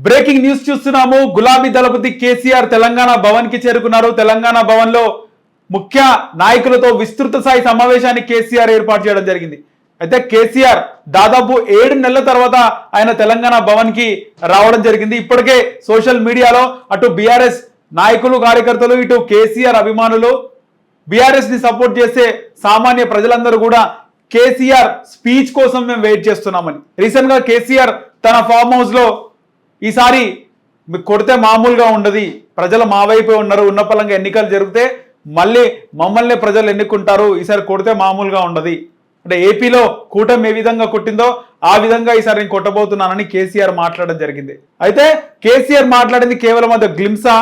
Breaking news చూస్తున్నాము. గులాబీ దళపతి కేసీఆర్ తెలంగాణ భవన్ కి చేరుకున్నారు. తెలంగాణ భవన్ లో ముఖ్య నాయకులతో విస్తృత స్థాయి సమావేశాన్ని కేసీఆర్ ఏర్పాటు చేయడం జరిగింది. అయితే కేసీఆర్ దాదాపు 7 నెలల తర్వాత ఆయన తెలంగాణ భవన్ కి రావడం జరిగింది. ఇప్పటికే సోషల్ మీడియాలో అటు బీఆర్ఎస్ నాయకులు కార్యకర్తలు, ఇటు కేసీఆర్ అభిమానులు, బీఆర్ఎస్ ని సపోర్ట్ చేసే సామాన్య ప్రజలందరూ కూడా కేసీఆర్ స్పీచ్ కోసం మేము వెయిట్ చేస్తున్నామని. రీసెంట్ గా కేసీఆర్ తన ఫామ్ హౌస్ లో ఈసారి కొడితే మామూలుగా ఉండదు, ప్రజలు మా వైపే ఉన్నారు, ఉన్న పలంగా ఎన్నికలు జరిగితే మళ్ళీ మమ్మల్ని ప్రజలు ఎన్నుకుంటారు, ఈసారి కొడితే మామూలుగా ఉండదు అంటే ఏపీలో కూటమి ఏ విధంగా కొట్టిందో ఆ విధంగా ఈసారి నేను కొట్టబోతున్నానని కేసీఆర్ మాట్లాడడం జరిగింది. అయితే కేసీఆర్ మాట్లాడింది కేవలం అది గ్లిమ్సా,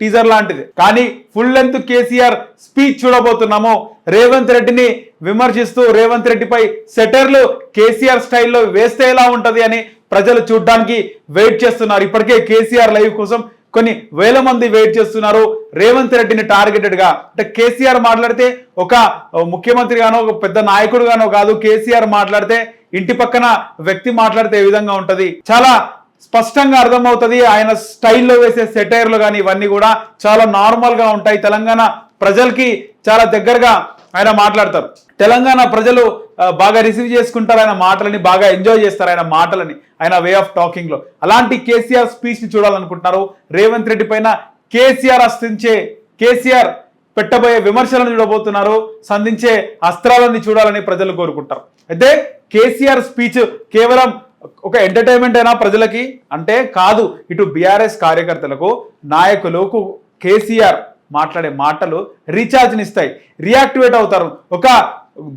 టీజర్ లాంటిది. కానీ ఫుల్ లెంత్ కేసీఆర్ స్పీచ్ చూడబోతున్నాము. రేవంత్ రెడ్డిని విమర్శిస్తూ రేవంత్ రెడ్డిపై సెటర్లు కేసీఆర్ స్టైల్లో వేస్తే ఎలా ఉంటది అని ప్రజలు చూడడానికి వెయిట్ చేస్తున్నారు. ఇప్పటికే కేసీఆర్ లైవ్ కోసం కొన్ని వేల మంది వెయిట్ చేస్తున్నారు. రేవంత్ రెడ్డిని టార్గెటెడ్ గా అంటే కేసీఆర్ మాట్లాడితే ఒక ముఖ్యమంత్రి గానో ఒక పెద్ద నాయకుడు గానో కాదు, కేసీఆర్ మాట్లాడితే ఇంటి పక్కన వ్యక్తి మాట్లాడితే ఏ విధంగా ఉంటది చాలా స్పష్టంగా అర్థమవుతుంది. ఆయన స్టైల్లో వేసే సెటైర్లు కానీ ఇవన్నీ కూడా చాలా నార్మల్ గా ఉంటాయి. తెలంగాణ ప్రజలకి చాలా దగ్గరగా ఆయన మాట్లాడతారు. తెలంగాణ ప్రజలు బాగా రిసీవ్ చేసుకుంటారు ఆయన మాటలని, బాగా ఎంజాయ్ చేస్తారు ఆయన మాటలని, ఆయన వే ఆఫ్ టాకింగ్ లో. అలాంటి కేసీఆర్ స్పీచ్ ని చూడాలనుకుంటున్నారు. రేవంత్ రెడ్డి పైన కేసీఆర్ పెట్టబోయే విమర్శలను చూడబోతున్నారు, సంధించే అస్త్రాలని చూడాలని ప్రజలు కోరుకుంటారు. అయితే కేసీఆర్ స్పీచ్ కేవలం ఒక ఎంటర్టైన్మెంట్ అయినా ప్రజలకి అంటే కాదు, ఇటు బీఆర్ఎస్ కార్యకర్తలకు, నాయకులకు కేసీఆర్ మాట్లాడే మాటలు రీఛార్జ్ని ఇస్తాయి, రియాక్టివేట్ అవుతారు. ఒక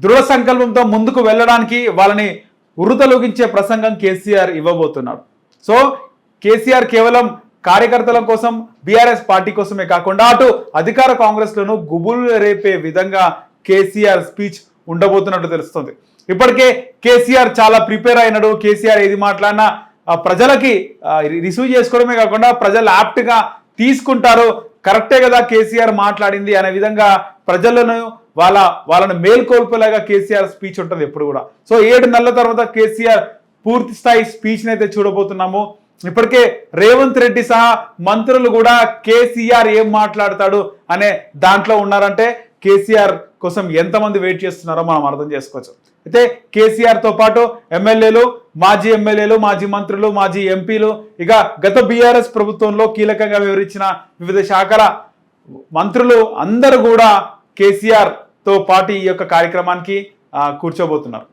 దృఢ సంకల్పంతో ముందుకు వెళ్ళడానికి వాళ్ళని ఉరుతలూగించే ప్రసంగం కేసీఆర్ ఇవ్వబోతున్నాడు. సో కేసీఆర్ కేవలం కార్యకర్తల కోసం, బీఆర్ఎస్ పార్టీ కోసమే కాకుండా అటు అధికార కాంగ్రెస్లను గుబులు రేపే విధంగా కేసీఆర్ స్పీచ్ ఉండబోతున్నట్టు తెలుస్తుంది. ఇప్పటికే కేసీఆర్ చాలా ప్రిపేర్ అయినాడు. కేసీఆర్ ఏది మాట్లాడినా ప్రజలకి రిసీవ్ చేసుకోవడమే కాకుండా ప్రజలు యాప్ట్గా తీసుకుంటారు. కరెక్టే కదా కేసీఆర్ మాట్లాడింది అనే విధంగా ప్రజలను వాళ్ళను మేల్కొల్పేలాగా కేసీఆర్ స్పీచ్ ఉంటుంది ఎప్పుడు కూడా. సో 7 నెలల తర్వాత కేసీఆర్ పూర్తి స్థాయి స్పీచ్ని అయితే చూడబోతున్నాము. ఇప్పటికే రేవంత్ రెడ్డి సహా మంత్రులు కూడా కేసీఆర్ ఏం మాట్లాడతాడు అనే దాంట్లో ఉన్నారంటే కేసీఆర్ కోసం ఎంతమంది వెయిట్ చేస్తున్నారో మనం అర్థం చేసుకోవచ్చు. అయితే కేసీఆర్తో పాటు ఎమ్మెల్యేలు, మాజీ మంత్రులు, మాజీ ఎంపీలు, ఇక గత బీఆర్ఎస్ ప్రభుత్వంలో కీలకంగా వివరించిన వివిధ శాఖల మంత్రులు అందరూ కూడా కేసీఆర్తో పాటు ఈ యొక్క కార్యక్రమానికి కూర్చోబోతున్నారు.